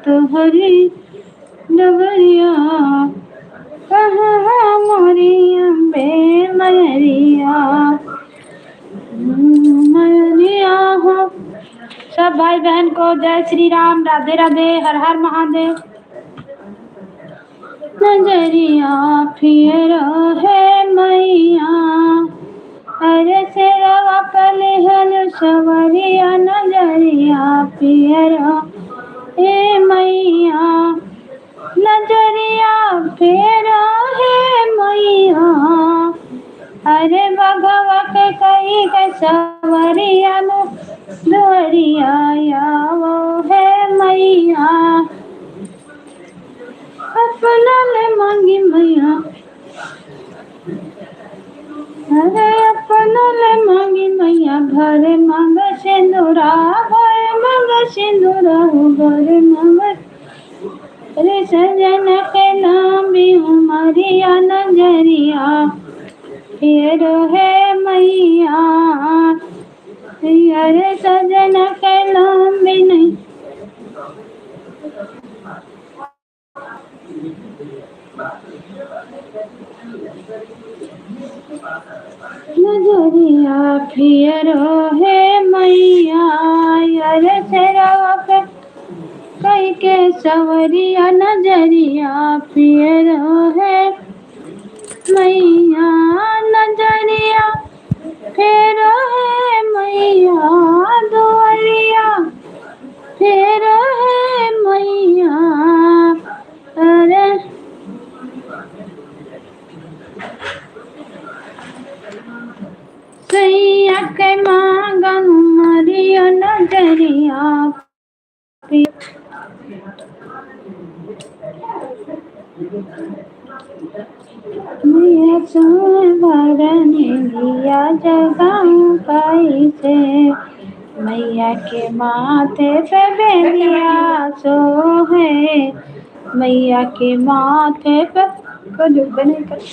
तुहरी डगरिया कहाँ मोरी अम्बे मैरिया मैरिया हो। सब भाई बहन को जय श्री राम, राधे राधे, हर हर महादेव। नजरिया फिर है मैया अरे सेवा पले हल सवरिया नजरिया फिर हे मैया नजरिया फिर है मैया अरे भगवा के कई के सवरिया दुआरिया वो है मैया अपना ले मांगी मैया अरे अपना ले मांगी मैया घरे मांग सिंदूरा घरे मांग सिंदूरा घरे मांग रे सजन के लामी उमरिया नजरिया फिर है मैया अरे सजन के लामी नहीं नजरिया फिर है मैया अरे सेवा पे कई के सवरिया नजरिया फिर है मैया नजरिया फिर है मैया दुआरिया फिर है मैया अरे सैया के मांगन मरिया नजरिया मैया भरने दिया जगाऊं कैसे मैया के माथे पे बेलिया सो है मैया के माथे पे बने कर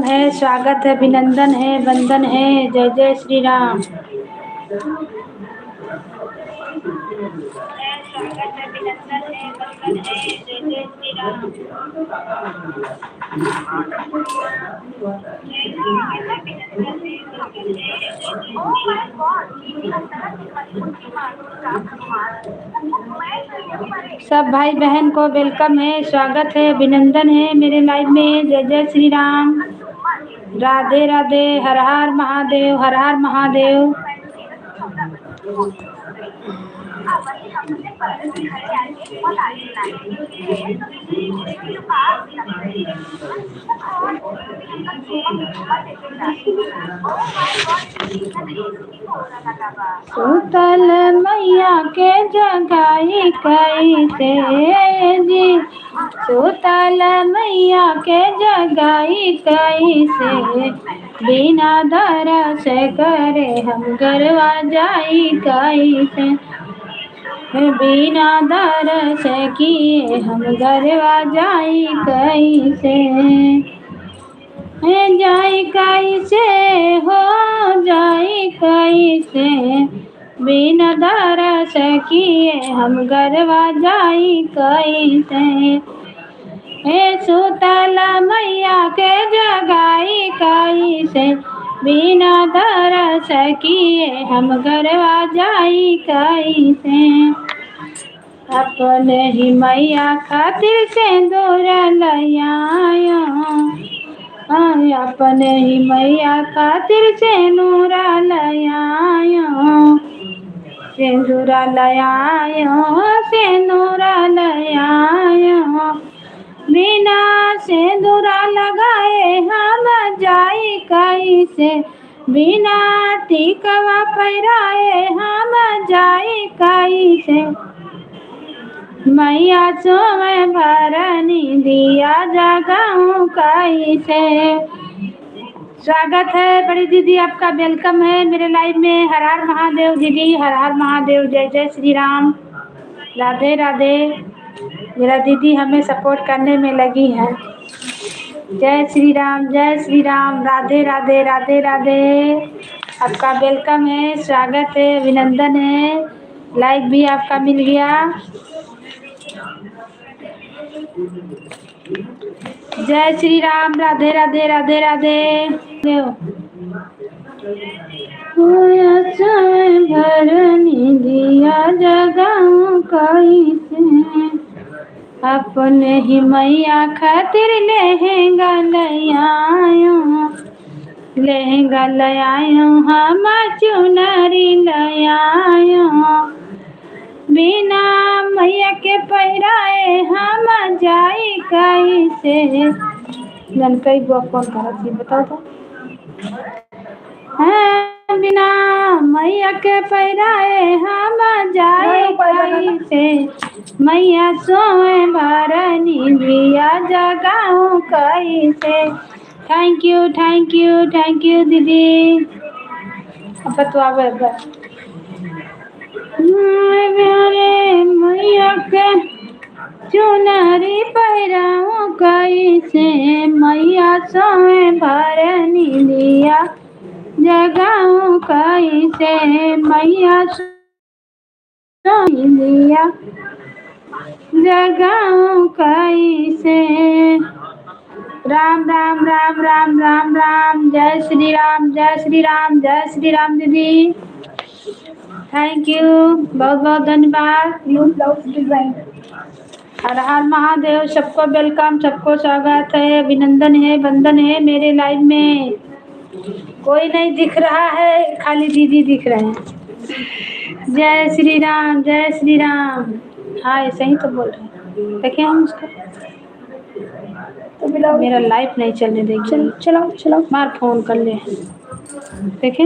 है, स्वागत है, अभिनंदन है, वंदन है। जय जय श्री राम। सब भाई बहन को वेलकम है, स्वागत है, अभिनंदन है मेरे लाइव में। जय जय श्री राम, राधे राधे, हर हर महादेव, हर हर महादेव। सुतल मैया के जगाई कैसे जी, सुतल मैया के जगाई कैसे, बिना दरस करे हम गरवा जाई कैसे, बिना दरस किए हम गरवा जाई कैसे, जाई कैसे हो जाई कैसे, बिना दरस किए हम गरवा जाई कैसे, सुतल मैया के जगाई कैसे, बिना दरस किए हम गरवा जाई कैसे, अपने ही मैया खातिर सिंदूर लयायो, अपने ही मैया खातिर सिंदूरा लयायो, सिंदूरा लयायो, सिंदूरा लयायो, बिना सिंदूरा लगाए हम जाई कैसे, बिना टिकवा पहिराए हम जाई कैसे, मैया सोवे भरनी दिया जगाऊं कैसे। स्वागत है बड़ी दीदी, आपका वेलकम है मेरे लाइव में। हर हर महादेव दीदी, हर हर महादेव। जय जय श्री राम, राधे राधे। मेरा दीदी हमें सपोर्ट करने में लगी है। जय श्री राम, जय श्री राम, राधे राधे, राधे राधे। आपका वेलकम है, स्वागत है, अभिनंदन है। लाइक भी आपका मिल गया। जय श्री राम, राधे राधे, राधे राधे। भरनी दिया जगाऊं कैसे, अपने ही मैया खातिर लहंगा लयायो, लहंगा लयायो, हम चुनरी लयायो, बिना मैया के पहिराए हम जाई कैसे। जन कई गो फोन करत बताओ तो, बिना मैया के पहिराए हम जाई कैसे, मैया सोए भरनी दिया जगाऊं कैसे। Thank you, thank you, thank you दीदी। बतवा मैया के चुनरी पहिराऊं कैसे, मैया सोए भरनी दिया जगाऊं कैसे, मैया सोए दिया जगाऊं कैसे। राम राम राम राम राम राम। जय श्री राम, जय श्री राम, जय श्री राम दीदी। थैंक यू, बहुत बहुत धन्यवाद। New blouse design. हर हर महादेव। सबको वेलकम, सबको स्वागत है, अभिनंदन है, वंदन है मेरे लाइव में। कोई नहीं दिख रहा है, खाली दीदी दिख रहे हैं। जय श्री राम, जय श्री राम। हाँ ऐसे ही तो बोल रहे हैं। देखें हम उसको तो मेरा लाइफ नहीं चलने देगी। चलाओ चलाओ, मार फोन कर ले। देखें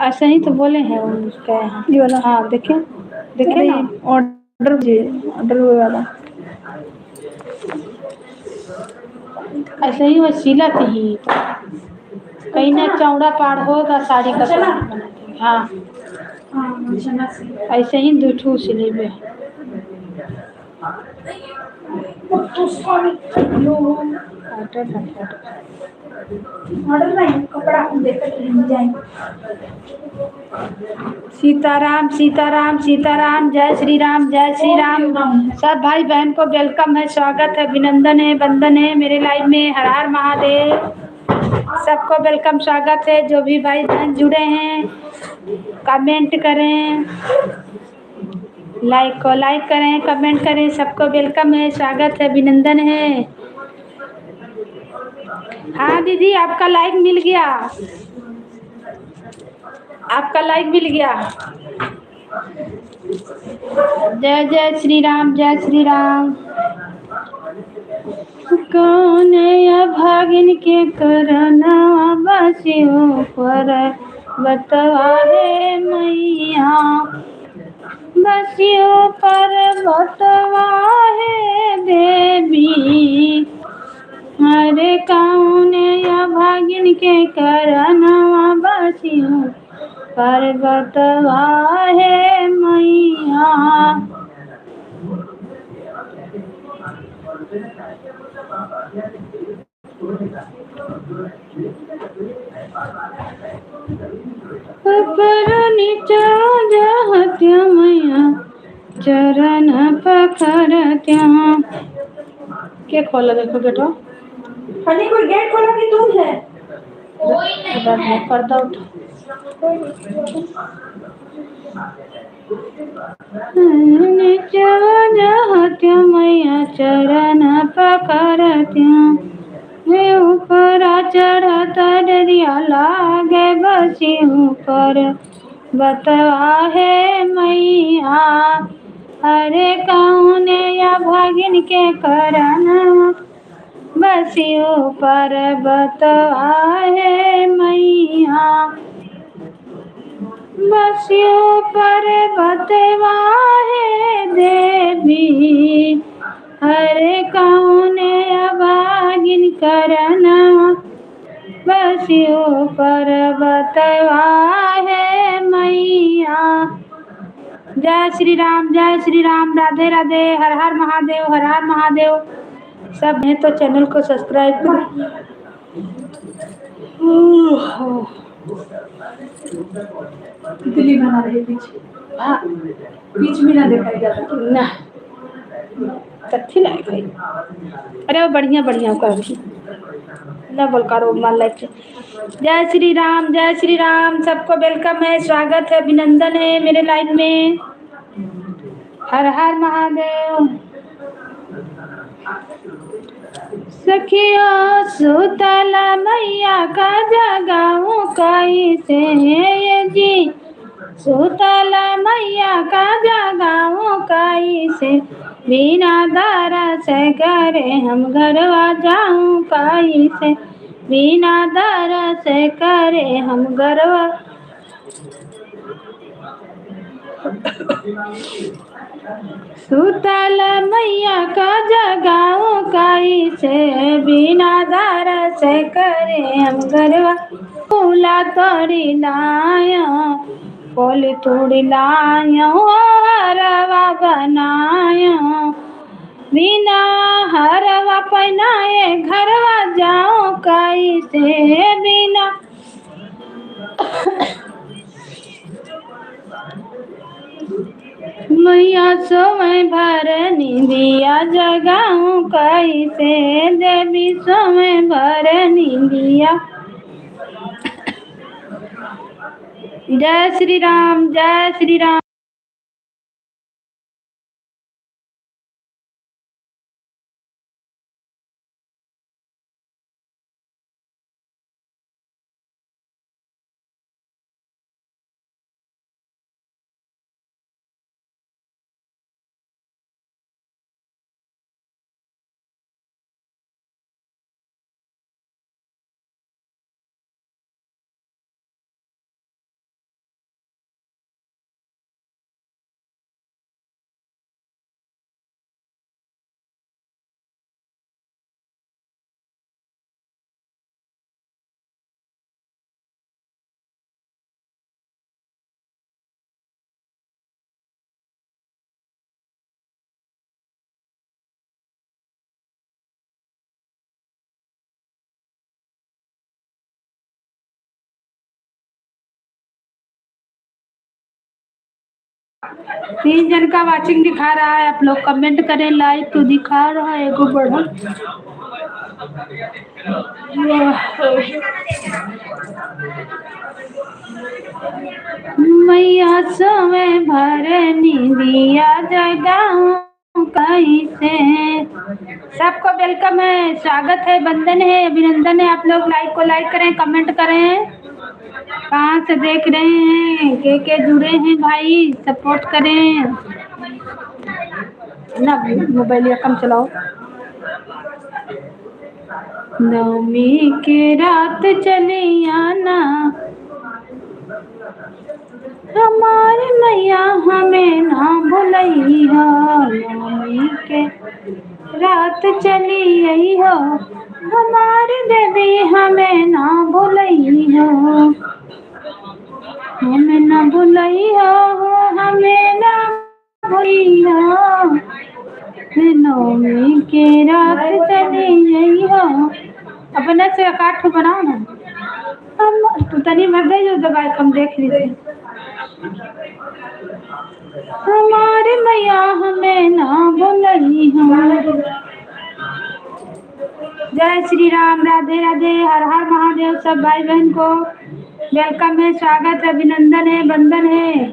ऐसे ही तो बोले हैं उसका। ये वाला हाँ देखें, देखें ना ऑर्डर जी, ऑर्डर वाला ऐसे ही वसीला थी। कहीं ना चौड़ा पार होगा साड़ी का। हाँ ऐसे ही दूठू सिलेबे। ऑर्डर नहीं, कपड़ा देकर डिजाइन। सीताराम सीताराम सीताराम, जय श्री राम जय श्री राम। सब भाई बहन को वेलकम है, स्वागत है, अभिनंदन है, वंदन है मेरे लाइव में। हर हर महादेव। सबको वेलकम, स्वागत है। जो भी भाई बहन जुड़े हैं कमेंट करें, लाइक को लाइक करें, कमेंट करें। सबको वेलकम है, स्वागत है, अभिनंदन है। हाँ दीदी, आपका लाइक मिल गया, आपका लाइक मिल गया। जय जय श्री राम जय श्री राम। कौन या भागिन के करना बसियों पर बतवा है मैया, बसियों पर बतवा है देवी। अरे कौन या भागिन के करना बसियों पर बतवा है मैया। पर नीचा जहत्या मैया चरण पखरत्या। क्या खोला, देखो बेटा। हनी कोई गेट खोला कि तुम है? कोई नहीं, पर्दा उठा। नीचा जहत्या मैया चरण पखरत्या। ऊपर चढ़ता डरिया लागे बसी ऊपर बतवा है मैया। अरे कौन या भागिन के करना बसी ऊपर बतवा है मैया, बसी ऊपर बतवा है देवी। अरे कौन अभागिन करना बसियों पर बतवा है मैया। जय श्री राम जय श्री राम, राधे राधे, हर हर महादेव, हर हर महादेव। सब हैं तो चैनल को सब्सक्राइब करें। दिल्ली बना रही पीछे, हाँ बीच में ना दिखाई जाता ना तथी नहीं भाई। अरे वो बढ़िया बढ़िया कर ना बोल करो मान लाइक। जय श्री राम जय श्री राम, सबको वेलकम है, स्वागत है, अभिनंदन है मेरे लाइव में। हर हर महादेव। सखिया सुतला मैया का जगाऊं कैसे ये जी, सुतला मैया का जगाऊं कैसे, बिना दारा से करे हम घरवा जाऊं कैसे, बिना दारा से करे हम घरवा। सुतल मैया का जगाऊं कैसे, बिना दार से करे हम गरवा। फूला तोड़ी लाया फूल तोड़ी लाया, हरवा बनाया, बिना हरवा पहनाए घरवा जाऊं कैसे, बिना मैया समय भर निंदिया जगाऊं कैसे, देवी समय भर निंदिया। जय श्री राम जय श्री राम। 3 जन का वाचिंग दिखा रहा है, आप लोग कमेंट करें। लाइव तो दिखा रहा है एगो बढ़ा। मैया समय भर निंदिया जगाऊं कैसे। सबको वेलकम है, स्वागत है, वंदन है, अभिनंदन है। आप लोग लाइक को लाइक करें, कमेंट करें। कहाँ से देख रहे हैं, के जुड़े हैं भाई, सपोर्ट करें ना। मोबाइल या कम चलाओ। नवमी के रात चले आना हमारे मैया, हमें ना भुलैया। नवमी के रात चली आई हो हमारे देवी, हमें ना भुलैया। हमें ना भुलैया, हमें ना भुलैया। नवमी के रात चली आई हो। अपने से काठ बनाओ ना। हम तू तनी मर गई जो दबाई हम देख ली थी। हमारे मैया हमें ना भुलई हो। जय श्री राम, राधे राधे, हर हर महादेव। सब भाई बहन को वेलकम है, स्वागत है, अभिनंदन है, वंदन है।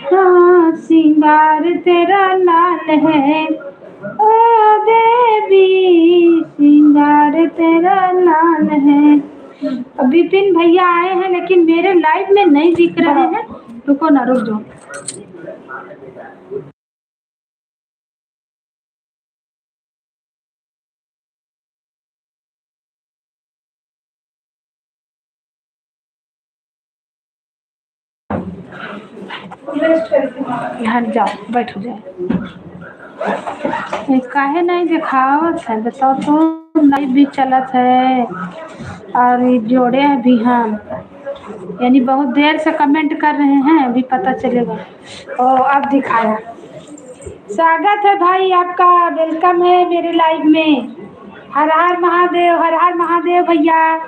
हाँ, सिंगार तेरा लाल है ओ देवी, सिंगार तेरा लाल है। विपिन भैया आए हैं लेकिन मेरे लाइव में नहीं दिख रहे हैं। रुको ना, रुक जाओ। यहाँ जाओ, बैठ जाओ। काहे नहीं दिखावत है बताओ तो। लाइव भी चलत है और जोड़े हैं भी हम, यानी बहुत देर से कमेंट कर रहे हैं, अभी पता चलेगा। ओ अब दिखाया। स्वागत है भाई आपका, वेलकम है मेरे लाइव में। हर हर महादेव, हर हर महादेव भैया।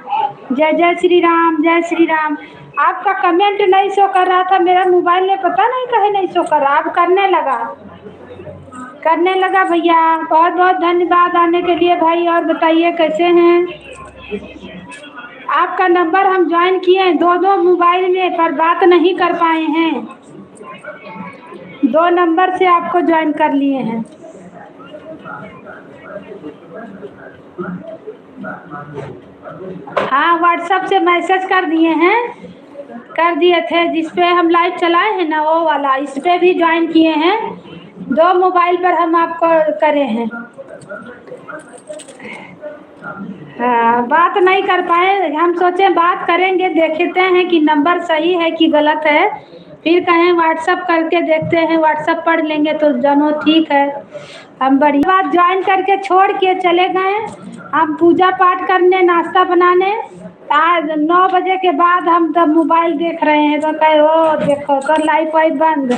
जय जय श्री राम, जय श्री राम। आपका कमेंट नहीं शो कर रहा था, मेरा मोबाइल ने पता नहीं कहे नहीं शो कर रहा, अब करने लगा भैया। बहुत बहुत धन्यवाद आने के लिए भाई। और बताइए कैसे हैं। आपका नंबर हम ज्वाइन किए हैं दो दो मोबाइल में, पर बात नहीं कर पाए हैं। 2 नंबर से आपको ज्वाइन कर लिए हैं। हाँ, व्हाट्सएप से मैसेज कर दिए हैं, कर दिए थे। जिस पे हम लाइव चलाए हैं ना वो वाला, इस पे भी ज्वाइन किए हैं। 2 मोबाइल पर हम आपको करे हैं। हाँ, बात नहीं कर पाए, हम सोचे बात करेंगे, देखते हैं कि नंबर सही है कि गलत है, फिर कहें व्हाट्सअप करके देखते हैं, व्हाट्सअप पढ़ लेंगे तो जानो ठीक है। हम बढ़िया बात ज्वाइन करके छोड़ के चले गए। हम पूजा पाठ करने, नाश्ता बनाने। आज 9 बजे के बाद हम तब मोबाइल देख रहे हैं तो कहे ओ देखो तो लाइफ वाइफ बंद।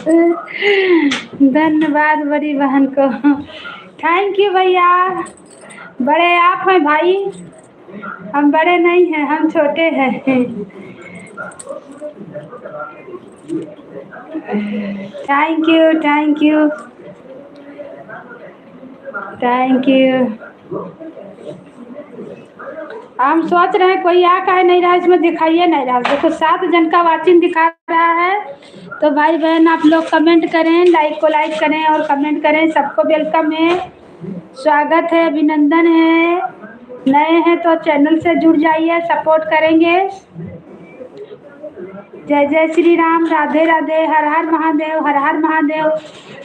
धन्यवाद बड़ी बहन को, थैंक यू भैया। बड़े आप हैं भाई, हम बड़े नहीं हैं, हम छोटे हैं। Thank you, thank you, thank you. हम सोच रहे हैं कोई आ कहे नहीं रहा, इसमें दिखाइए नहीं रहा। देखो 7 जन का वाचिंग दिखा रहा है। तो भाई बहन आप लोग कमेंट करें, लाइक को लाइक करें और कमेंट करें। सबको वेलकम है, स्वागत है, अभिनंदन है। नए हैं तो चैनल से जुड़ जाइए, सपोर्ट करेंगे। जय जय श्री राम, राधे राधे, हर हर महादेव, हर हर महादेव।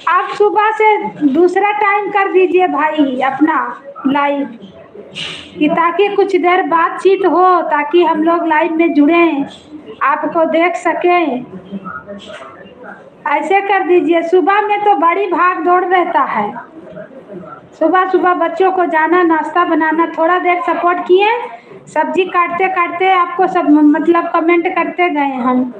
आप सुबह से दूसरा टाइम कर दीजिए भाई अपना लाइव, कि ताकि कुछ देर बातचीत हो, ताकि हम लोग लाइव में जुड़ें, आपको देख सकें। ऐसे कर दीजिए। सुबह में तो बड़ी भाग दौड़ रहता है, सुबह सुबह बच्चों को जाना, नाश्ता बनाना। थोड़ा देर सपोर्ट किए, सब्जी काटते काटते आपको सब मतलब कमेंट करते गए हम।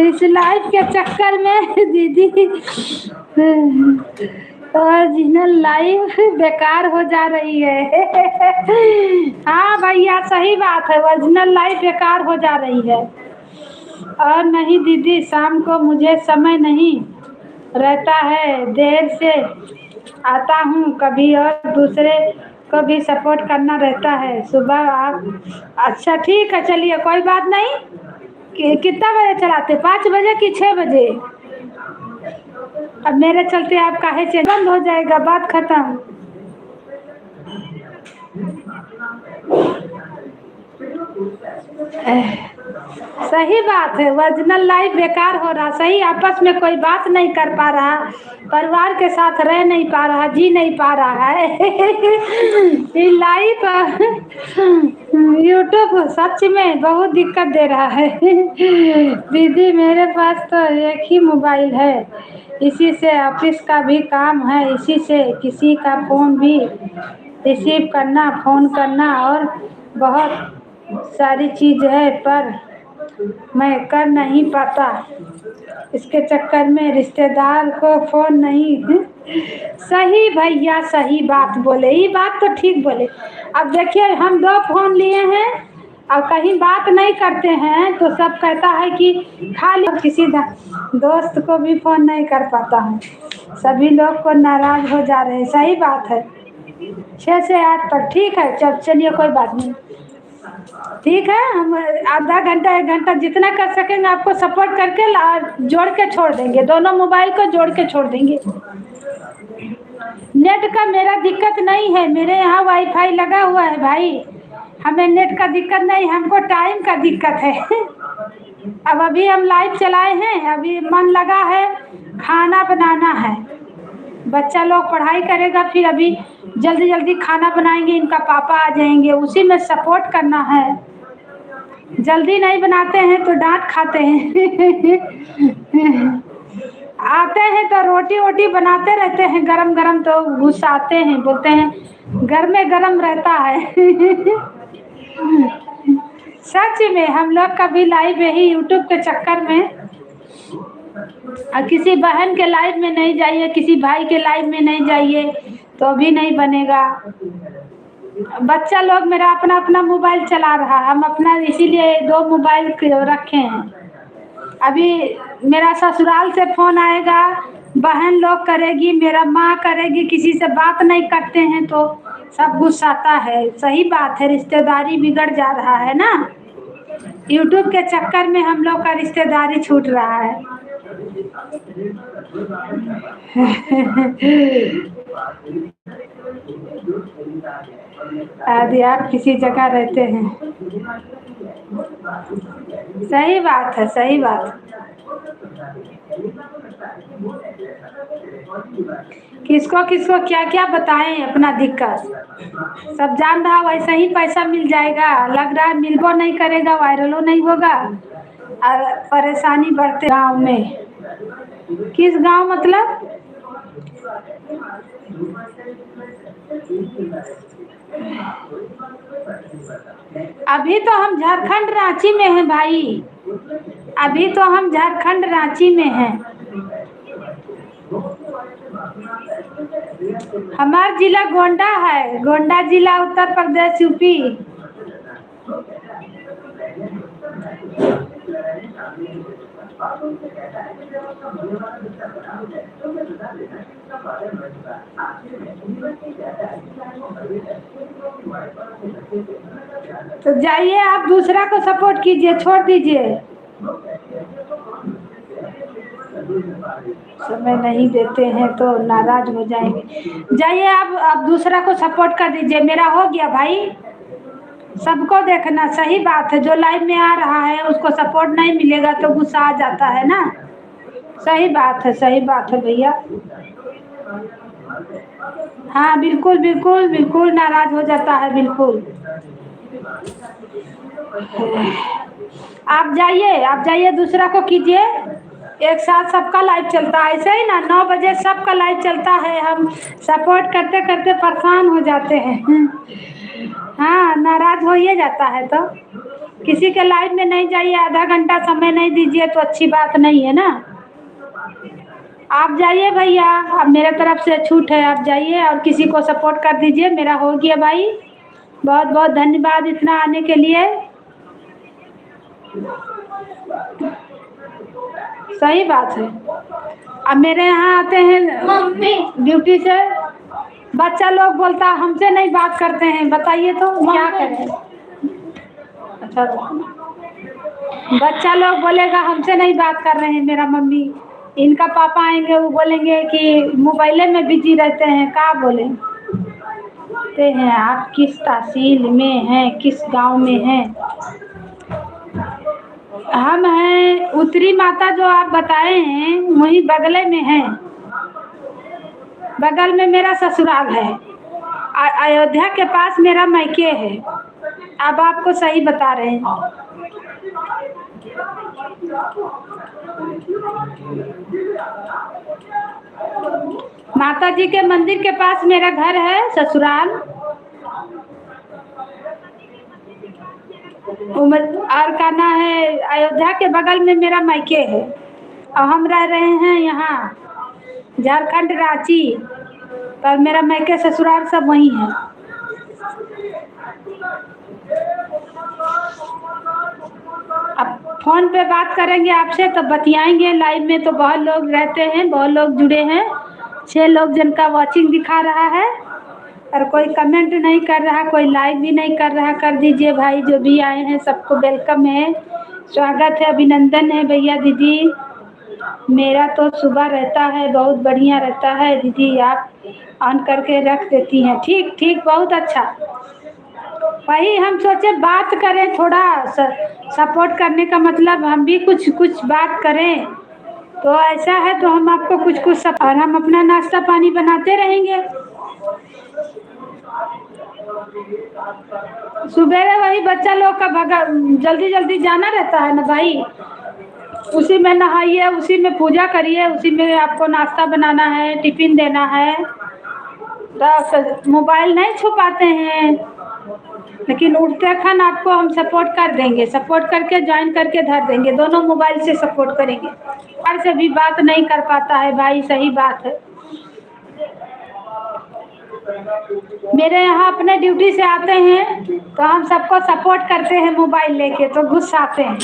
इस लाइफ के चक्कर में दीदी ओरिजिनल लाइफ बेकार हो जा रही है। हाँ भैया सही बात है, ओरिजिनल लाइफ बेकार हो जा रही है। और नहीं दीदी, शाम को मुझे समय नहीं रहता है, देर से आता हूँ कभी और दूसरे को भी सपोर्ट करना रहता है। सुबह आप अच्छा ठीक है, चलिए कोई बात नहीं। कितना बजे चलाते, 5 बजे कि 6 बजे? अब मेरे चलते आप काहे बंद हो जाएगा, बात खत्म। सही बात है, ओरिजिनल लाइफ बेकार हो रहा। सही, आपस में कोई बात नहीं कर पा रहा, परिवार के साथ रह नहीं पा रहा, जी नहीं पा रहा है। ये लाइफ यूट्यूब सच में बहुत दिक्कत दे रहा है। दीदी मेरे पास तो एक ही मोबाइल है, इसी से ऑफिस का भी काम है, इसी से किसी का फ़ोन भी रिसीव करना, फ़ोन करना और बहुत सारी चीज़ है, पर मैं कर नहीं पाता। इसके चक्कर में रिश्तेदार को फ़ोन नहीं। सही भैया, सही बात बोले, ये बात तो ठीक बोले। अब देखिए हम 2 फ़ोन लिए हैं और कहीं बात नहीं करते हैं तो सब कहता है कि खाली किसी दोस्त को भी फ़ोन नहीं कर पाता हूँ, सभी लोग को नाराज़ हो जा रहे हैं। सही बात है, 6 से 8 तक ठीक है। चलिए कोई बात नहीं, ठीक है। हम आधा घंटा 1 घंटा जितना कर सकेंगे आपको सपोर्ट करके जोड़ के छोड़ देंगे, दोनों मोबाइल को जोड़ के छोड़ देंगे। नेट का मेरा दिक्कत नहीं है, मेरे यहाँ वाईफाई लगा हुआ है भाई, हमें नेट का दिक्कत नहीं, हमको टाइम का दिक्कत है। अब अभी हम लाइव चलाए हैं, अभी मन लगा है, खाना बनाना है, बच्चा लोग पढ़ाई करेगा, फिर अभी जल्दी जल्दी खाना बनाएंगे, इनका पापा आ जाएंगे, उसी में सपोर्ट करना है। जल्दी नहीं बनाते हैं तो डांट खाते हैं। आते हैं तो रोटी वोटी बनाते रहते हैं गरम गरम, तो गुस्साते हैं, बोलते हैं घर में गरम रहता है। सच में हम लोग का भी लाइव यही यूट्यूब के चक्कर में, और किसी बहन के लाइव में नहीं जाइए, किसी भाई के लाइव में नहीं जाइए तो भी नहीं बनेगा। बच्चा लोग मेरा अपना अपना मोबाइल चला रहा, हम अपना इसीलिए 2 मोबाइल रखे हैं। अभी मेरा ससुराल से फ़ोन आएगा, बहन लोग करेगी, मेरा माँ करेगी, किसी से बात नहीं करते हैं तो सब गुस्साता है। सही बात है, रिश्तेदारी बिगड़ जा रहा है ना, यूट्यूब के चक्कर में हम लोग का रिश्तेदारी छूट रहा है। यदि आप किसी जगह रहते हैं, सही बात है, सही बात। किसको किसको क्या क्या बताएं अपना दिक्कत, सब जान रहा, वैसा ही पैसा मिल जाएगा, लग रहा है मिलबो नहीं करेगा, वायरलो नहीं होगा और परेशानी बढ़ते गांव में। किस गांव मतलब? अभी तो हम झारखंड रांची में हैं भाई, अभी तो हम झारखंड रांची में हैं। हमारा जिला गोंडा है, गोंडा जिला, उत्तर प्रदेश, यूपी। तो जाइए आप दूसरा को सपोर्ट कीजिए, छोड़ दीजिए। समय नहीं देते हैं तो नाराज हो जाएंगे। जाइए आप दूसरा को सपोर्ट कर दीजिए, मेरा हो गया भाई। सबको देखना, सही बात है, जो लाइव में आ रहा है उसको सपोर्ट नहीं मिलेगा तो गुस्सा आ जाता है ना। सही बात है, सही बात है भैया। हाँ बिल्कुल बिल्कुल बिल्कुल, नाराज हो जाता है बिल्कुल। आप जाइए दूसरा को कीजिए। एक साथ सबका लाइव चलता है ऐसे ही ना, 9 बजे सबका लाइव चलता है, हम सपोर्ट करते करते परेशान हो जाते हैं। हाँ, नाराज हो ही जाता है तो किसी के लाइव में नहीं जाइए, आधा घंटा समय नहीं दीजिए तो अच्छी बात नहीं है ना। आप जाइए भैया, अब मेरे तरफ से छूट है, आप जाइए और किसी को सपोर्ट कर दीजिए। मेरा हो गया भाई, बहुत बहुत धन्यवाद इतना आने के लिए। सही बात है। अब मेरे यहाँ आते हैं ड्यूटी से, बच्चा लोग बोलता हमसे नहीं बात करते हैं, बताइए तो क्या करें। अच्छा, बच्चा लोग बोलेगा हमसे नहीं बात कर रहे हैं मेरा मम्मी, इनका पापा आएंगे वो बोलेंगे कि मोबाइले में बिजी रहते हैं, क्या बोले। ते हैं आप किस तहसील में हैं, किस गांव में हैं? हम हैं उत्तरी माता, जो आप बताए हैं वहीं बगले में है, बगल में मेरा ससुराल है। अयोध्या के पास मेरा मायके है। अब आपको सही बता रहे हैं। माता जी के मंदिर के पास मेरा घर है, ससुराल। और कहना है अयोध्या के बगल में मेरा मायके है, और हम रह रहे हैं यहाँ झारखंड रांची, पर मेरा मायके ससुराल सब वहीं है। अब फोन पे बात करेंगे आपसे तो बतियाएंगे, लाइव में तो बहुत लोग रहते हैं, बहुत लोग जुड़े हैं, 6 लोग जिनका वॉचिंग दिखा रहा है, और कोई कमेंट नहीं कर रहा, कोई लाइक भी नहीं कर रहा। कर दीजिए भाई, जो भी आए हैं सबको वेलकम है, स्वागत है, अभिनंदन है भैया दीदी। मेरा तो सुबह रहता है, बहुत बढ़िया रहता है दीदी, आप ऑन करके रख देती हैं। ठीक ठीक, बहुत अच्छा। वही हम सोचे बात करें, थोड़ा सपोर्ट करने का मतलब हम भी कुछ कुछ बात करें, तो ऐसा है तो हम आपको कुछ कुछ और हम अपना नाश्ता पानी बनाते रहेंगे। सुबह वही बच्चा लोग का भगा, जल्दी जल्दी जाना रहता है ना भाई, उसी में नहाइए, उसी में पूजा करिए, उसी में आपको नाश्ता बनाना है, टिफिन देना है, तो मोबाइल नहीं छुपाते हैं, लेकिन उठते खन आपको हम सपोर्ट कर देंगे, सपोर्ट करके ज्वाइन करके धर देंगे, दोनों मोबाइल से सपोर्ट करेंगे। घर से भी बात नहीं कर पाता है भाई, सही बात है। मेरे यहाँ अपने ड्यूटी से आते हैं तो हम सबको सपोर्ट करते हैं, मोबाइल लेके तो गुस्साते हैं,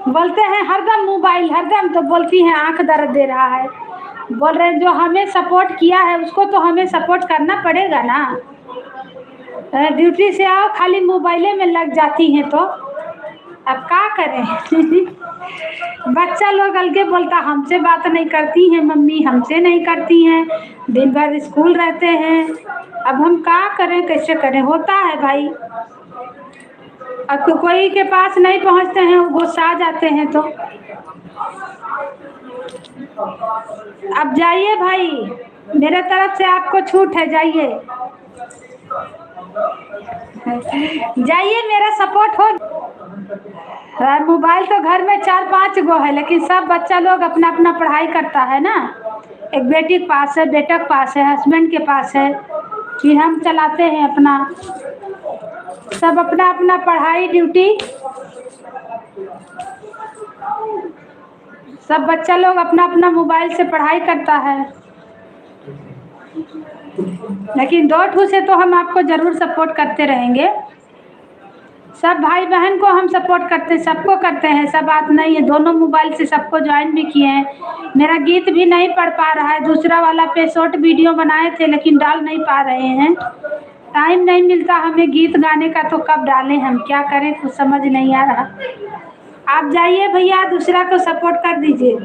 बोलते हैं हरदम मोबाइल, हरदम, तो बोलती हैं आंख दर्द दे रहा है। बोल रहे हैं जो हमें सपोर्ट किया है उसको तो हमें सपोर्ट करना पड़ेगा ना। ड्यूटी से आओ खाली मोबाइले में लग जाती हैं, तो अब क्या करें। बच्चा लोग अलगे बोलता हमसे बात नहीं करती हैं मम्मी, हमसे नहीं करती हैं, दिन भर स्कूल रहते हैं। अब हम क्या करें, कैसे करें, होता है भाई। अब कोई के पास नहीं पहुंचते हैं, वो गुस्सा जाते हैं। तो अब जाइए भाई, मेरे तरफ से आपको छूट है, जाइए जाइए, मेरा सपोर्ट हो। मोबाइल तो घर में 4-5 गो है, लेकिन सब बच्चा लोग अपना अपना पढ़ाई करता है ना। एक बेटी के पास है, बेटा के पास है, हस्बैंड के पास है, फिर हम चलाते हैं अपना, सब अपना अपना पढ़ाई ड्यूटी, सब बच्चा लोग अपना अपना मोबाइल से पढ़ाई करता है। लेकिन 2 ठू से तो हम आपको ज़रूर सपोर्ट करते रहेंगे, सब भाई बहन को हम सपोर्ट करते हैं, सबको करते हैं, सब बात नहीं है। दोनों मोबाइल से सबको ज्वाइन भी किए हैं। मेरा गीत भी नहीं पढ़ पा रहा है, दूसरा वाला पे शॉर्ट वीडियो बनाए थे लेकिन डाल नहीं पा रहे हैं, टाइम नहीं मिलता हमें गीत गाने का, तो कब डालें, हम क्या करें, कुछ समझ नहीं आ रहा। आप जाइए भैया, दूसरा को सपोर्ट कर दीजिए।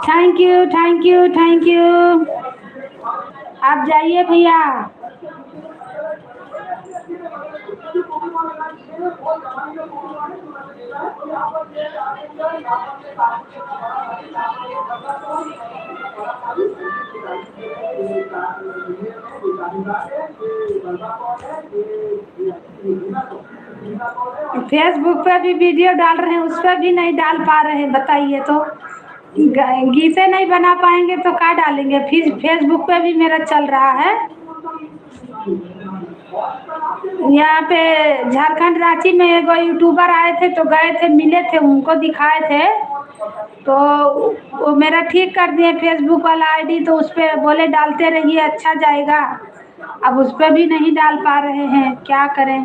Thank you thank you thank you. आप जाइए भैया। फेसबुक पे भी वीडियो डाल रहे हैं, उस पर भी नहीं डाल पा रहे हैं, बताइए तो। गीते नहीं बना पाएंगे तो क्या डालेंगे। फिर फेसबुक पे भी मेरा चल रहा है। यहाँ पे झारखंड रांची में एगो यूट्यूबर आए थे तो गए थे, मिले थे, उनको दिखाए थे तो वो मेरा ठीक कर दिए फेसबुक वाला आईडी। तो उस पर बोले डालते रहिए अच्छा जाएगा। अब उस पर भी नहीं डाल पा रहे हैं, क्या करें।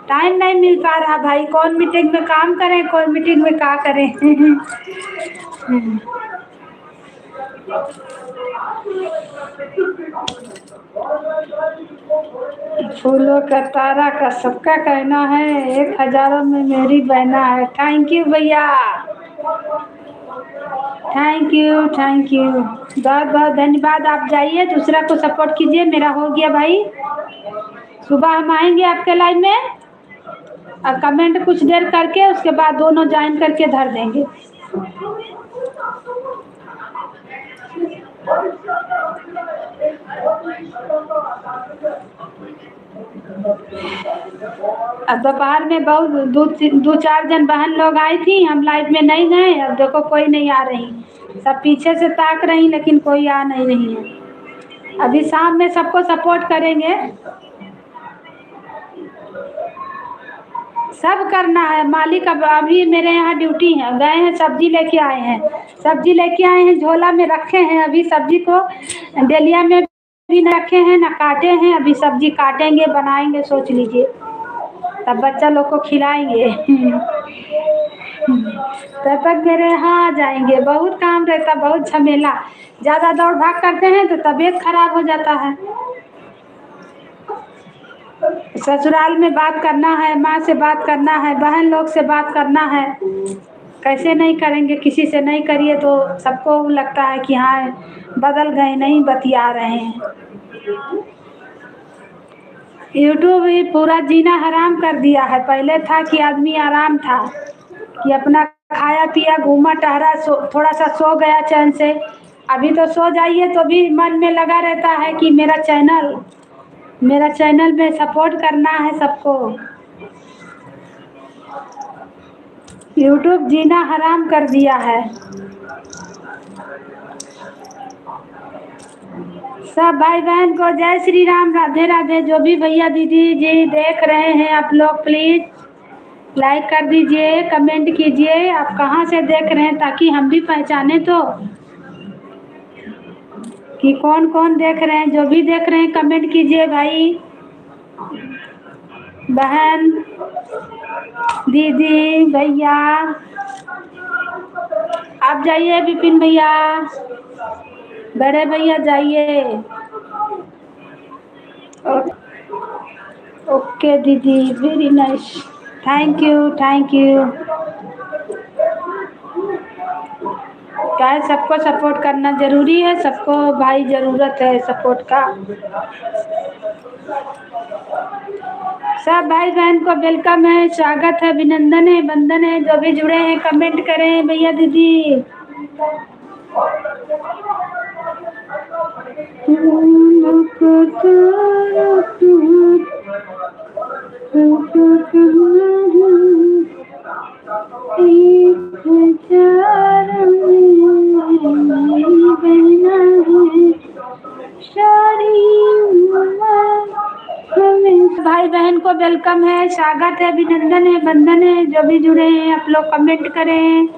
टाइम नहीं मिल पा रहा भाई, कौन मीटिंग में काम करें, कौन मीटिंग में क्या करें। फूलों का तारा का सबका कहना है, 1000 में मेरी बहना है। थैंक यू भैया, थैंक यू, थैंक यू, बहुत बहुत धन्यवाद। आप जाइए, दूसरा को सपोर्ट कीजिए। मेरा हो गया भाई, सुबह हम आएंगे आपके लाइन में और कमेंट कुछ देर करके उसके बाद दोनों ज्वाइन करके धर देंगे। अब दोपहर में बहुत दो चार जन बहन लोग आई थी, हम लाइव में नहीं गए। अब देखो कोई नहीं आ रही, सब पीछे से ताक रही लेकिन कोई आ नहीं रही है। अभी शाम में सबको सपोर्ट करेंगे, सब करना है। मालिक अब अभी मेरे यहाँ ड्यूटी है, गए हैं सब्जी लेके आए हैं, सब्जी लेके आए हैं, झोला में रखे हैं। अभी सब्जी को डेलिया में भी न रखे हैं, न काटे हैं। अभी सब्जी काटेंगे, बनाएंगे, सोच लीजिए, तब बच्चा लोग को खिलाएंगे। तब तक मेरे यहाँ आ जाएंगे। बहुत काम रहता, बहुत झमेला, ज़्यादा दौड़ भाग करते हैं तो तबीयत खराब हो जाता है। ससुराल में बात करना है, माँ से बात करना है, बहन लोग से बात करना है, कैसे नहीं करेंगे। किसी से नहीं करिए तो सबको लगता है कि हाँ बदल गए, नहीं बतिया रहे हैं। यूट्यूब ही पूरा जीना हराम कर दिया है। पहले था कि आदमी आराम था कि अपना खाया पिया, घूमा टहरा, थोड़ा सा सो गया चैन से। अभी तो सो जाइए तो भी मन में लगा रहता है कि मेरा चैनल में सपोर्ट करना है सबको। यूट्यूब जीना हराम कर दिया है। सब भाई बहन को जय श्री राम, राधे राधे। जो भी भैया दीदी जी देख रहे हैं आप लोग प्लीज लाइक कर दीजिए, कमेंट कीजिए आप कहाँ से देख रहे हैं, ताकि हम भी पहचाने तो कि कौन कौन देख रहे हैं। जो भी देख रहे हैं कमेंट कीजिए भाई बहन दीदी भैया। आप जाइए विपिन भैया, बड़े भैया जाइए। ओके दीदी, very nice, thank you, thank you. क्या है, सबको सपोर्ट करना जरूरी है, सबको भाई ज़रूरत है सपोर्ट का। सब भाई बहन को वेलकम है, स्वागत है, अभिनंदन है, वंदन है। जो भी जुड़े हैं कमेंट करें भैया दीदी। भाई बहन को वेलकम है, स्वागत है, अभिनंदन है, वंदन है। जो भी जुड़े हैं आप लोग कमेंट करें,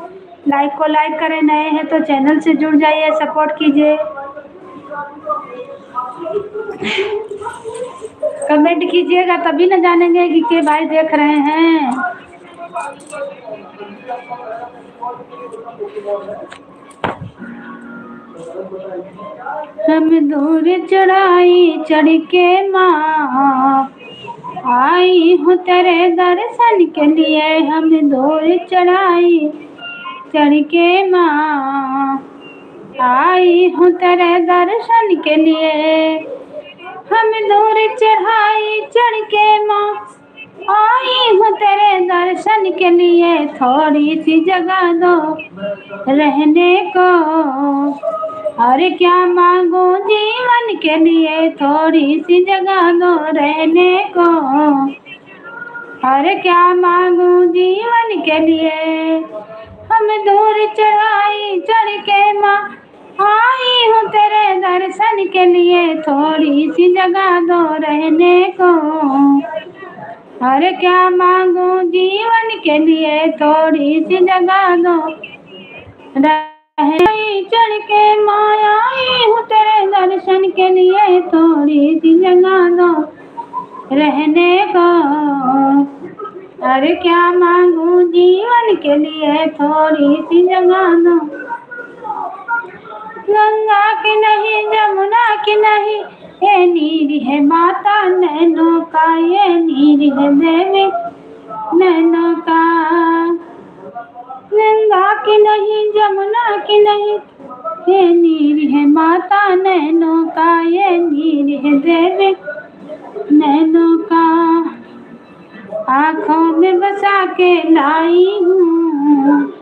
लाइक को लाइक करें, नए हैं तो चैनल से जुड़ जाइए, सपोर्ट कीजिए। कमेंट कीजिएगा तभी ना जानेंगे कि के भाई देख रहे हैं। हम दूर चढ़ाई चढ़ के माँ आई हूँ तेरे दर्शन के लिए। हम दूर चढ़ाई चढ़ के माँ आई हूँ तेरे दर्शन के लिए। हम दूर चढ़ाई चढ़ के माँ आई हूँ तेरे दर्शन के लिए, थोड़ी सी जगह दो रहने को। अरे क्या मांगू जीवन के लिए, थोड़ी सी जगह दो रहने को। अरे क्या मांगू जीवन के लिए, हम दूर चढ़ाई चढ़ के माँ आई हूँ तेरे दर्शन के लिए, थोड़ी सी जगह दो रहने को। अरे क्या मांगू जीवन के लिए, थोड़ी सी जगह दो रहने। चढ़ के माया आई हूँ तेरे दर्शन के लिए, थोड़ी सी जगह दो रहने को। अरे क्या मांगू जीवन के लिए, थोड़ी सी जगह दो। गंगा की नहीं जमुना की नहीं, ये नीर है माता नैनों का, ये नीर है देवी नैनों का। गंगा की नहीं जमुना की नहीं, ये नीर है माता नैनों का, ये नीर है देवी नैनों का। आँखों में बसा के लाई हूँ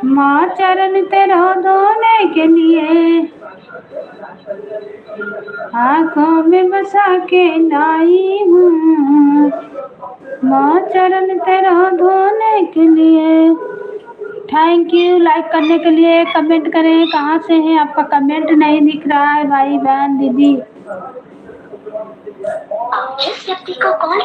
माँ चरण तेरा धोने के लिए। आँखों में बसा के लाई हूँ माँ चरण तेरा धोने के लिए। थैंक यू लाइक करने के लिए। कमेंट करें कहाँ से हैं, आपका कमेंट नहीं दिख रहा है भाई बहन दीदी। आप जिस व्यक्ति को कॉल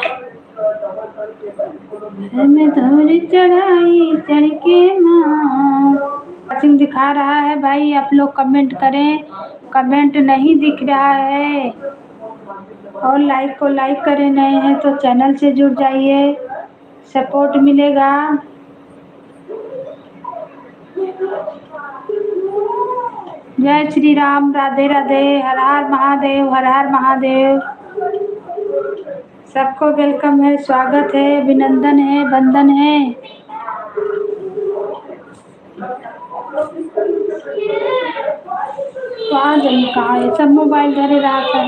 हमें थोड़ी चढ़ाई चढ़ के माँ सिंह दिखा रहा है भाई, आप लोग कमेंट करें। कमेंट नहीं दिख रहा है। और लाइक को लाइक करें, नए हैं तो चैनल से जुड़ जाइए, सपोर्ट मिलेगा। जय श्री राम, राधे राधे, हर हर महादेव, हर हर महादेव। सबको वेलकम है, स्वागत है, अभिनंदन है, वंदन है। कहाँ जाइए, कहाँ ये सब मोबाइल धरे रहा था।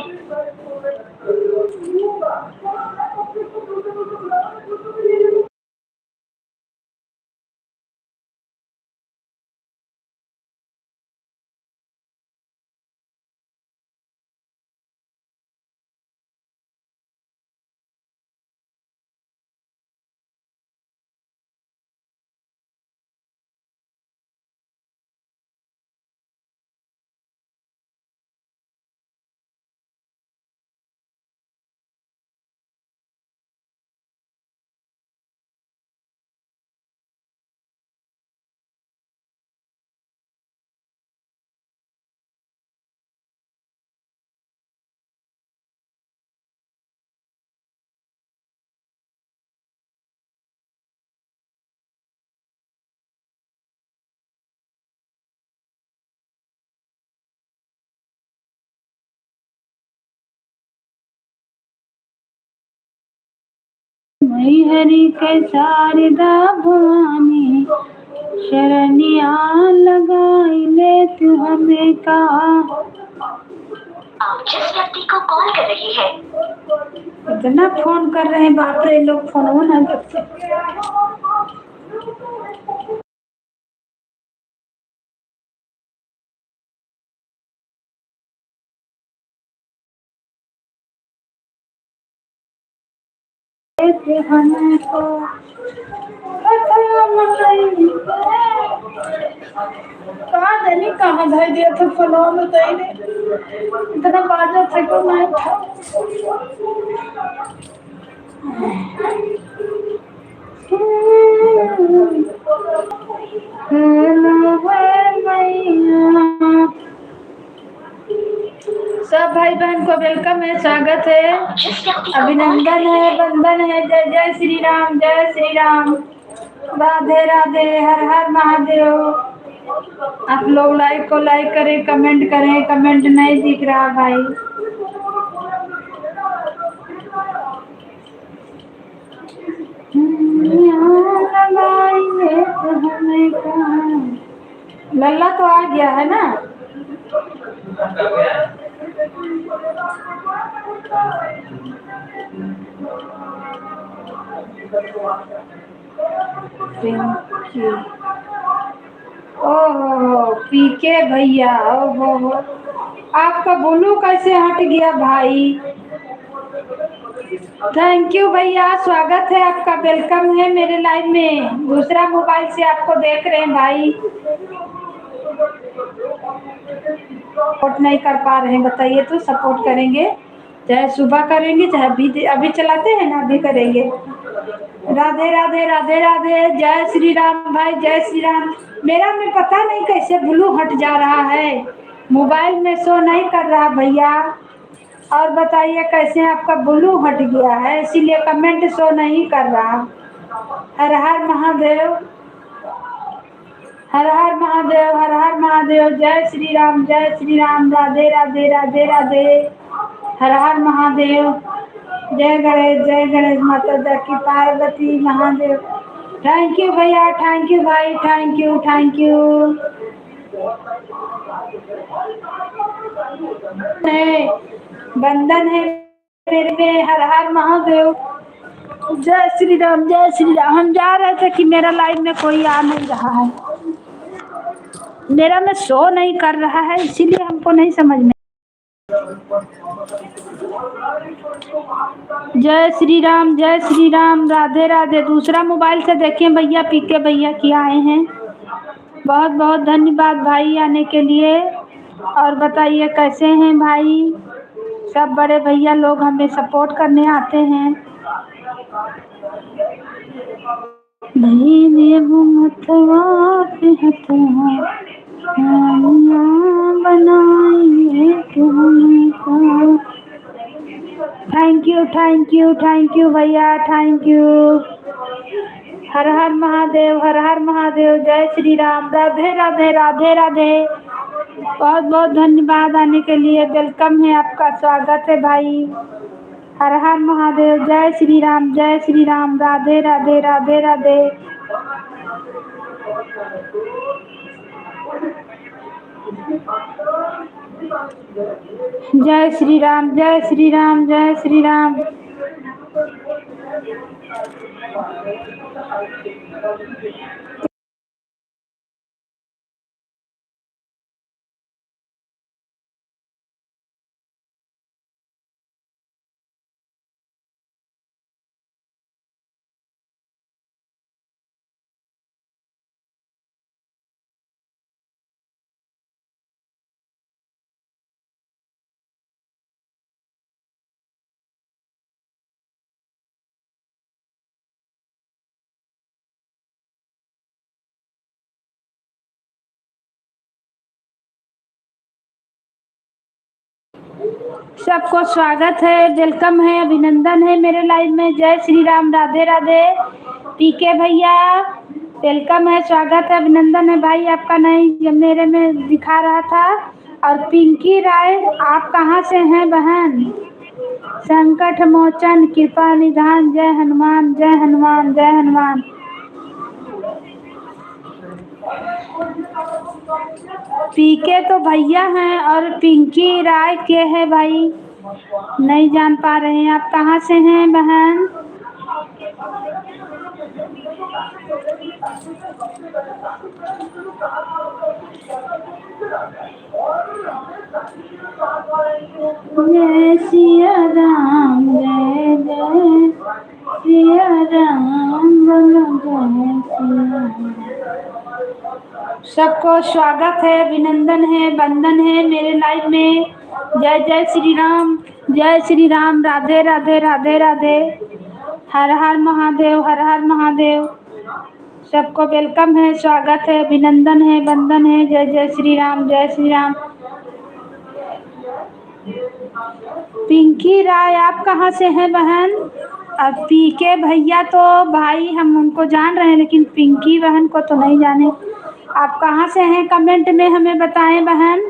मई हरि के शारदा भवानी, शरणिया लगाई ले तू हमें का। आप जिस व्यक्ति को कॉल कर रही है, इतना फोन कर रहे हैं, बाप रे, लोग फोन हो ना करते। हमें को कहाँ देनी, कहाँ धर दिया था फोनवा में, तो इतना बाजा था कि मैं था। सब भाई बहन को वेलकम है, स्वागत है, अभिनंदन है, वंदन है। जय जय श्री राम, जय श्री राम, राधे राधे, हर हर महादेव। आप लोग लाइक को लाइक करें, कमेंट करें। कमेंट नहीं दिख रहा भाई। लल्ला तो आ गया है ना। पिंकी, ओहो पीके भैया, ओहो आपका ब्लू कैसे हट गया भाई। थैंक यू भैया, स्वागत है आपका, वेलकम है मेरे लाइव में। दूसरा मोबाइल से आपको देख रहे हैं भाई, सपोर्ट नहीं कर पा रहे हैं, बताइए तो सपोर्ट करेंगे, चाहे सुबह करेंगे चाहे अभी अभी चलाते हैं ना, अभी करेंगे। राधे राधे राधे राधे, जय श्री राम भाई, जय श्री राम। मेरा में पता नहीं कैसे ब्लू हट जा रहा है, मोबाइल में शो नहीं कर रहा भैया। और बताइए कैसे आपका ब्लू हट गया है, इसीलिए कमेंट शो नहीं कर रहा। हर हर महादेव, हर हर महादेव, हर हर महादेव, जय श्री राम, जय श्री राम, राधे राधे राधे राधे, हर हर महादेव। जय गणेश माता दा की, पार्वती महादेव। थैंक यू भैया, थैंक यू भाई, थैंक यू थैंक यू। बंधन है मेरे में, हर हर महादेव, जय श्री राम, जय श्री राम। हम जा रहे थे कि मेरा लाइन में कोई आ नहीं रहा है, मेरा में शो नहीं कर रहा है, इसीलिए हमको नहीं समझ में। जय श्री राम, जय श्री राम, राधे राधे। दूसरा मोबाइल से देखें भैया, पीके भैया क्या आए हैं। बहुत बहुत धन्यवाद भाई आने के लिए। और बताइए कैसे हैं भाई, सब बड़े भैया लोग हमें सपोर्ट करने आते हैं। धीरे घूमतवा पे हथवा बनाइए तुमको। Thank you thank you thank you भैया, थैंक यू। हर हर महादेव, हर हर महादेव, जय श्री राम, राधे राधे राधे राधे। बहुत बहुत धन्यवाद आने के लिए, वेलकम है आपका, स्वागत है भाई। हर हर महादेव, जय श्री राम, जय श्री राम, राधे राधे राधे राधे। जय श्री राम, जय श्री राम, जय श्री राम। सबको स्वागत है, वेलकम है, अभिनंदन है मेरे लाइव में। जय श्री राम, राधे राधे। पीके भैया वेलकम है, स्वागत है, अभिनंदन है भाई आपका। नहीं मेरे में दिखा रहा था। और पिंकी राय, आप कहाँ से हैं बहन। संकट मोचन कृपा निधान, जय हनुमान, जय हनुमान, जय हनुमान। पीके तो भैया हैं और पिंकी राय के है भाई, नहीं जान पा रहे हैं। आप कहाँ से हैं बहन। जय सिया राम, जय जय सिया राम, बोलो जय सिया राम। सबको स्वागत है, अभिनंदन है, वंदन है मेरे लाइव में। जय जय श्री राम, जय श्री राम, राधे राधे राधे राधे, हर हर महादेव, हर हर महादेव। सबको वेलकम है, स्वागत है, अभिनंदन है, वंदन है। जय जय श्री राम, जय श्री राम। पिंकी राय, आप कहाँ से हैं बहन। अब पीके भैया तो भाई हम उनको जान रहे हैं, लेकिन पिंकी बहन को तो नहीं जाने। आप कहाँ से हैं, कमेंट में हमें बताएं बहन।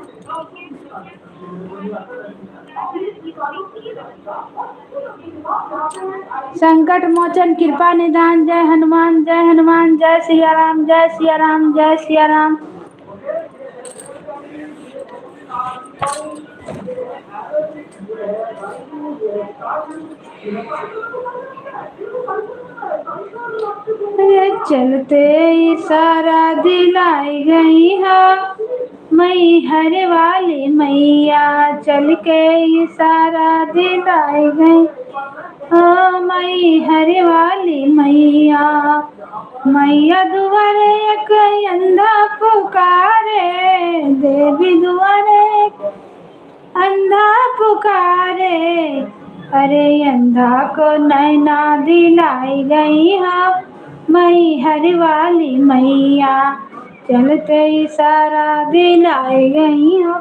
संकट मोचन कृपा निधान, जय हनुमान, जय हनुमान, जय सिया राम, जय सिया राम, जय सिया राम। ये चलते इशारा दिलाई गई है मई हर वाली मैया, चल के इशारा दिलाई गई हो मई हर वाली मैया। मैया दुआरे एक अंधा पुकारे, देवी दुआरे एक अंधा पुकारे, अरे अंधा को नैना दिलाई गई है मई हर वाली मैया, चलते इशारा दिलाई गई है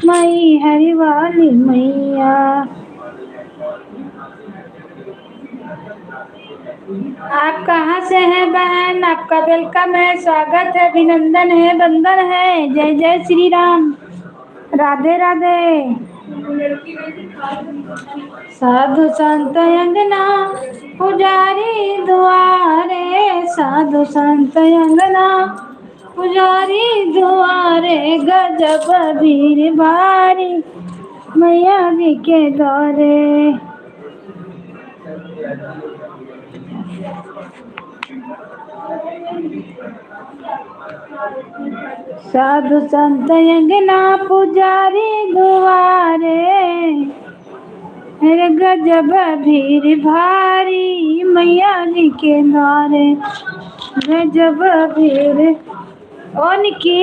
मई हर वाली मैया। आप कहाँ से हैं बहन? आपका वेलकम है, स्वागत है, अभिनंदन है, वंदन है। जय जय श्री राम, राधे राधे। साधु संत अंगना पुजारी दुआरे, साधु संत अंगना पुजारी दुआरे, गजब भीड़ भारी मैया जी के द्वारे। साधु संत अंगना पुजारी दुआरे, अरे गजब भीड़ भारी मैया जी के द्वारे, गजब भीड़। ओ निकी,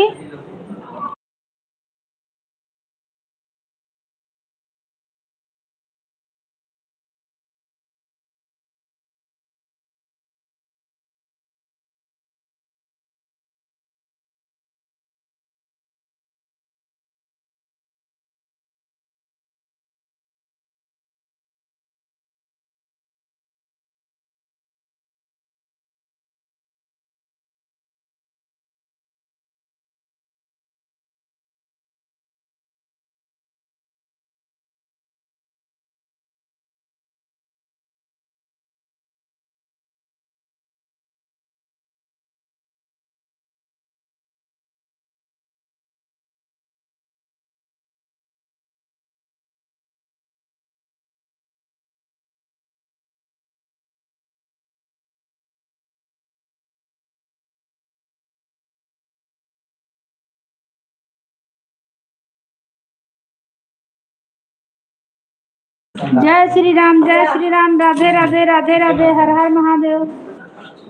जय श्री राम, जय श्री राम, राधे राधे, राधे राधे, हर हर महादेव।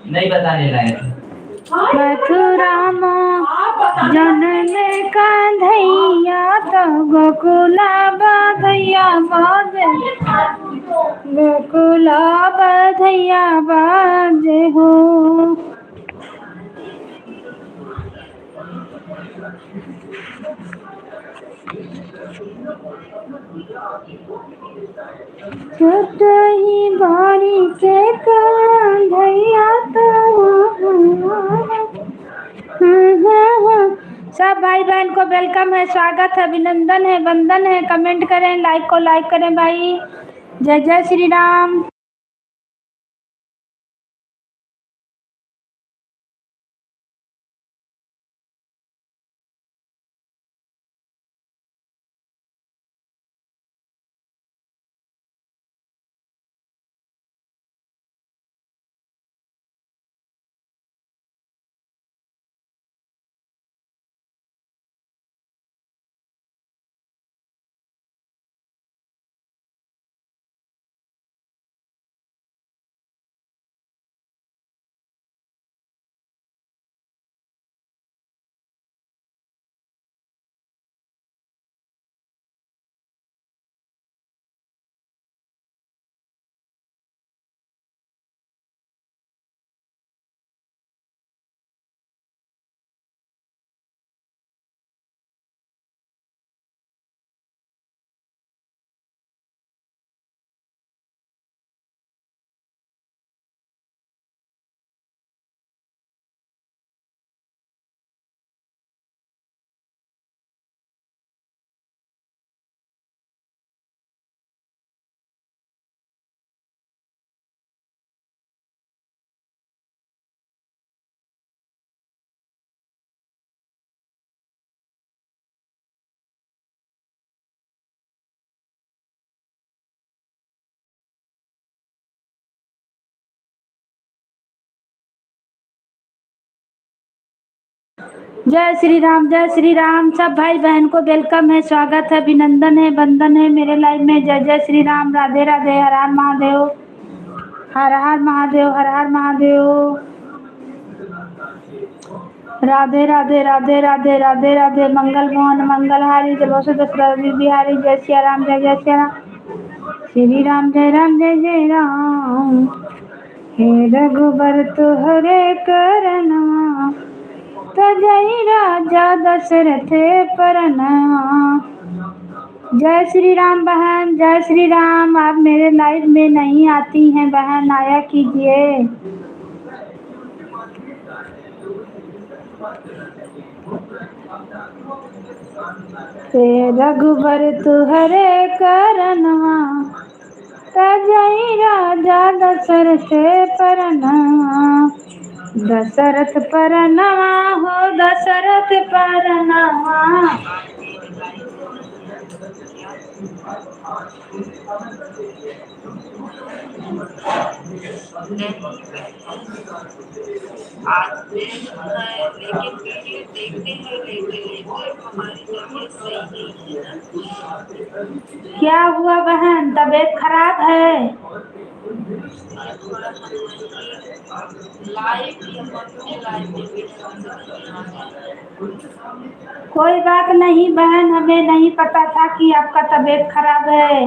नहीं बताने लायक मथुरा में जनम कन्हैया, तो गोकुला बधैया बाजे, गोकुला बधैया बाजे हो। छोट ही बारी के कन्हैया तो, सब भाई बहन को वेलकम है, स्वागत है, अभिनंदन है, वंदन है। कमेंट करें, लाइक को लाइक करें भाई। जय जय श्री राम। जय श्री राम। सब भाई बहन को वेलकम है, स्वागत है, अभिनंदन है, वंदन है मेरे लाइव में। जय जय श्री राम। राधे राधे। हर हर महादेव, हर हर महादेव, हर हर महादेव। राधे राधे राधे राधे राधे राधे। मंगल मोहन मंगलहारी, जब से दशरथ बिहारी। जय सिया राम, जय जय सिया राम। श्री राम जय राम, जय जय राम। हे रघुबर तुहरे करनवा, तजई राजा दशरथ परनवा। जय श्री राम बहन, जय श्री राम। आप मेरे लाइव में नहीं आती हैं बहन, आया कीजिए। हे रघुबर तुहरे करनवा, तजई राजा दशरथ परनवा। दशरथ परनवा हो, दशरथ परनवा। क्या हुआ बहन, तबीयत खराब है? कोई बात नहीं बहन, हमें नहीं पता था कि आपका तबीयत खराब है।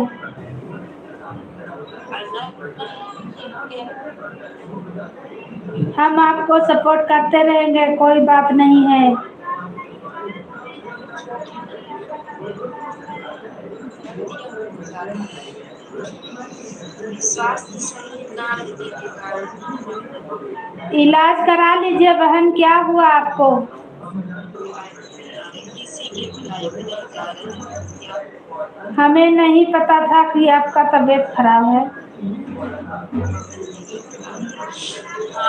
हम आपको सपोर्ट करते रहेंगे, कोई बात नहीं है। इलाज करा लीजिए बहन, क्या हुआ आपको? हमें नहीं पता था कि आपका तबीयत खराब है।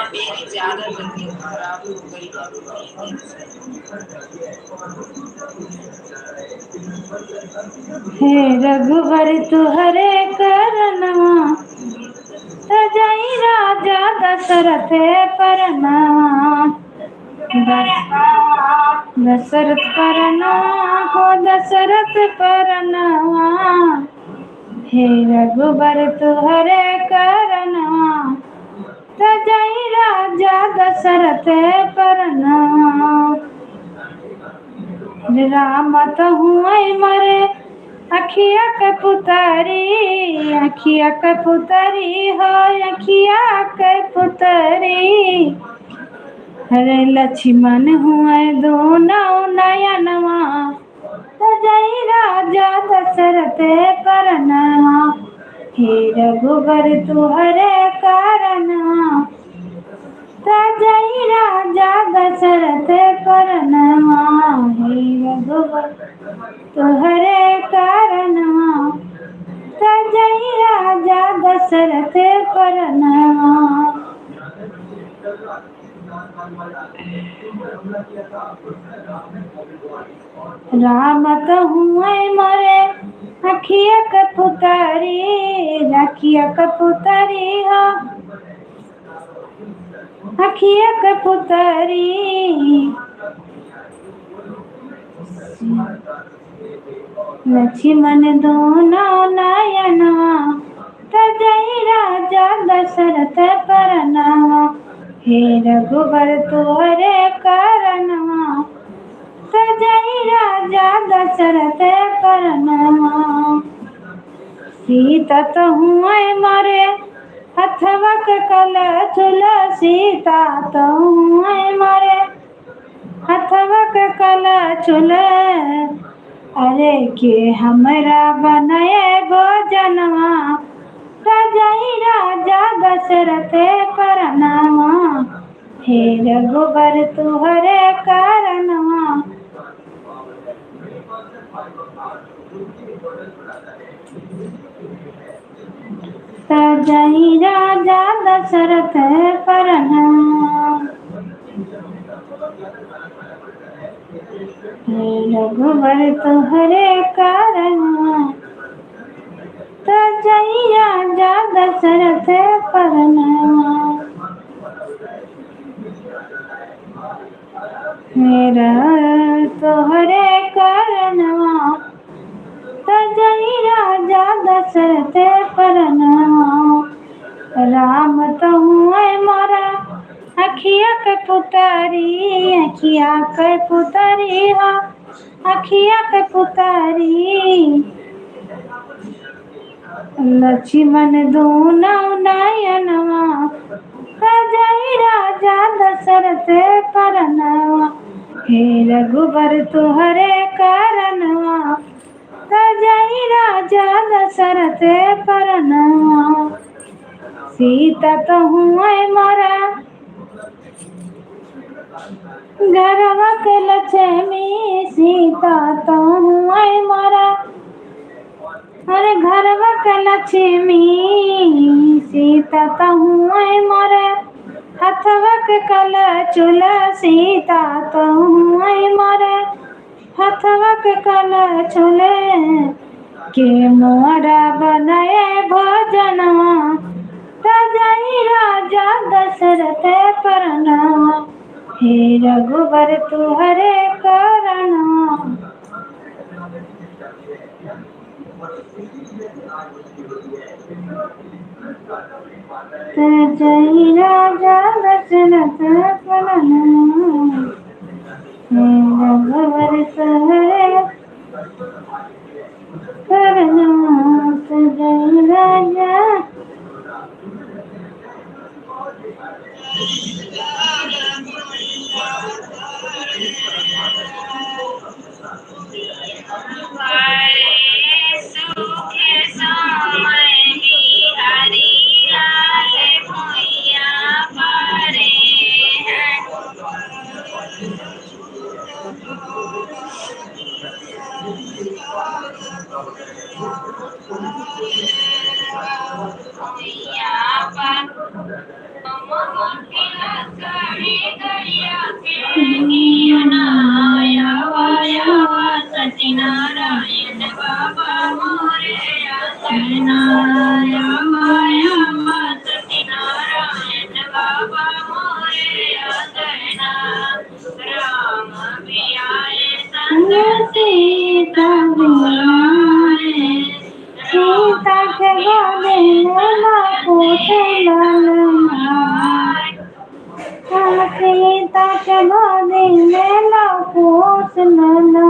मेरी ज्यादा तबीयत खराब हो गई है। हे रघुबर तुहरे करनवा, तजई राजा दशरथ परनवा। दशरथ परनवा हो, दशरथ परनवा। हे रघुबर तुहरे करनवा, तजई राजा दशरथ परनवा। राम तहुँ मरे अखिया के पुतरी, अखिया के पुतरी हो, अखिया के पुतरी। हरे लक्ष्मण हुए दोनों नयनवा, तजई राजा दशरथ परनवा। हे रघुबर तुहरे करनवा, तजई राजा दशरथ परनवा। हे रघुबर तुहरे करनवा, तजई राजा दशरथ परनवा। राम तहुँ मरे अखिया के पुतरी, अखिया के पुतरी हो, अखिया के पुतरी। लक्ष्मण दोनों नयनवा, तजई राजा दशरथ परनवा। हे रघुबर तुहरे करनवा, तजई राजा दशरथ परनवा। सीता तहुँ मरे हथवा के कलचुल, सीता तहुँ मरे हथवा के कलचुल। अरे के हमरा बनाए भोजनवा, तजई राजा दशरथ परनवा। हे रघुबर तुहरे करनवा, तजई राजा दशरथ परनवा। हे रघुबर तुहरे करनवा, तजई राजा दशरथ परनवा। मेरा तोहरे करनवा सजई राजा दशरथ परनवा राम तहुए मोरा अखिया के पुतरी अखिया के पुतरी हा अखिया के पुतरी लक्ष्मण दूना नयनवा सजई राजा दशरथ परनवा हे रघुबर तुहरे करनवा सजई राजा दशरथ परनवा सीता तहुए मोरा घरवा के लक्ष्मी सीता तहुए मोरा अरे घरवा के लक्ष्मी सीता तहुए मोरे हथवा के कल चुल सीता तहुए मोरे हथवा के कल चुले के मोरा बनाए भोजनवा सजई राजा दशरथ परनवा हे रघुबर तुहरे करनवा सजई राजा दशरथ परनवा हे रघुबर तुहरे करनवा सजई राजा सत्यनारायण बाबा मोरे सत्यनारायण बाबा मोरे राम भी आए संग सीता बुलाए सीता के गोदे लला पूछे ललना सीता के गोदे लला पूछ ललना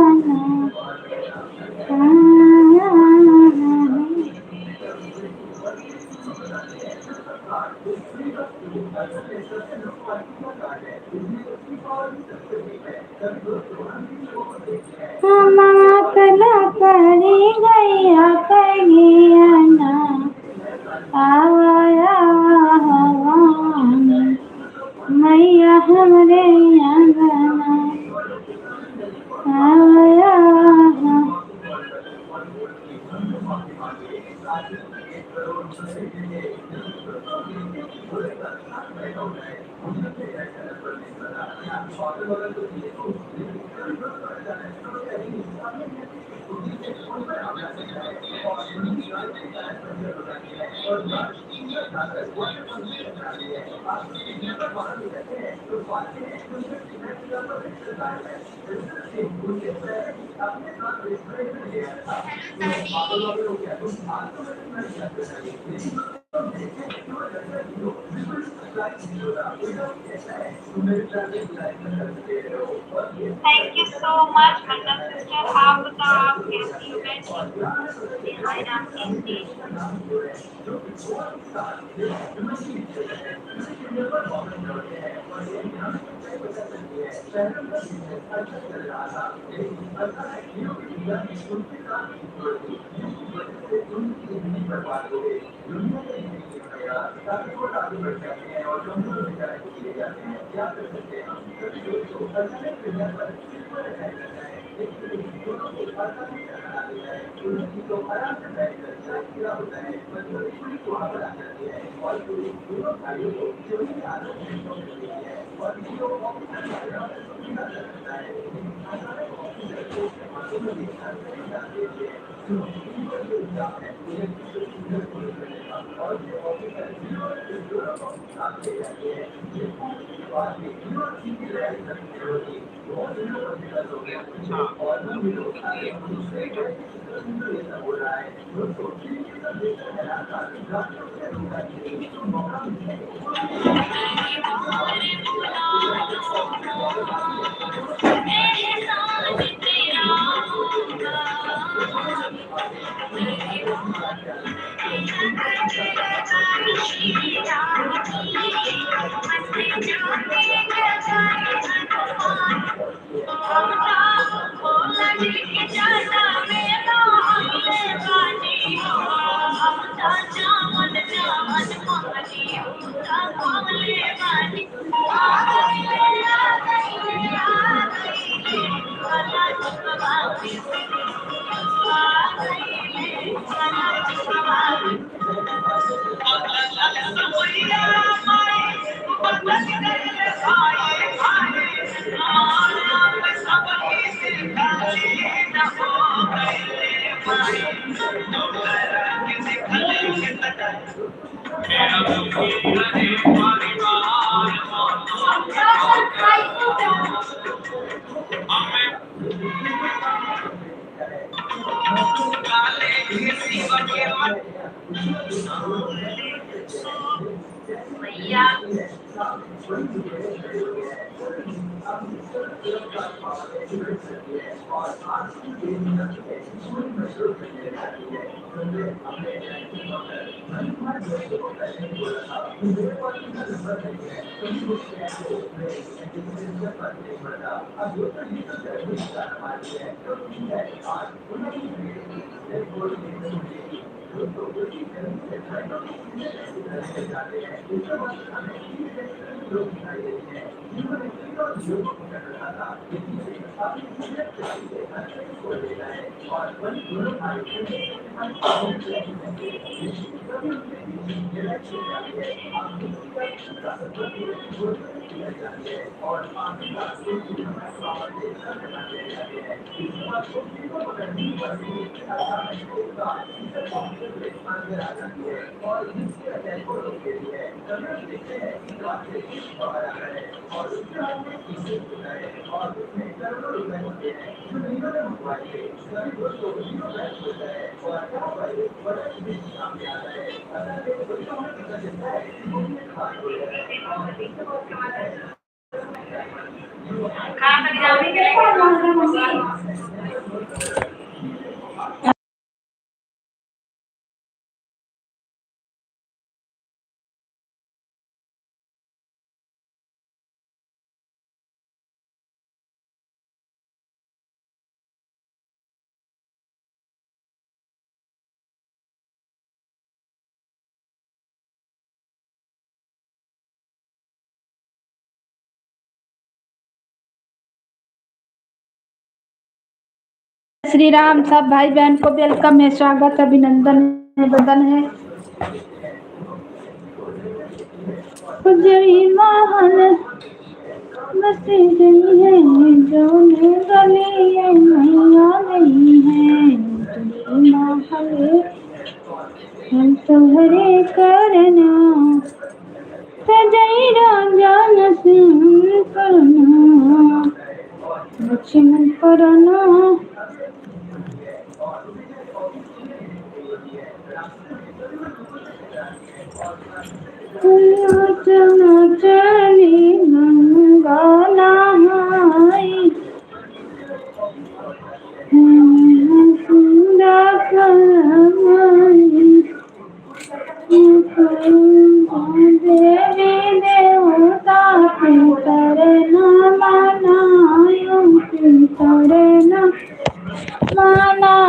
कला करी गैया कहियाना आवाया हवाना मैया हमरे आंगना आवाया थैंक यू सो मच मतलब सिस्टर आप बताओ आप कैसी हो बैठी आप कैसी श्री राम। सब भाई बहन को वेलकम है, स्वागत, अभिनंदन है, वंदन है। जय महान बसे गई है जो गली मैया गई है, जय महान हम तुम्हारे करना, जय राजा नसीम करना, लक्ष्मण करना। चली गंगा नहाई, देवी देवता पितर न मनायो, पितर न मनायो।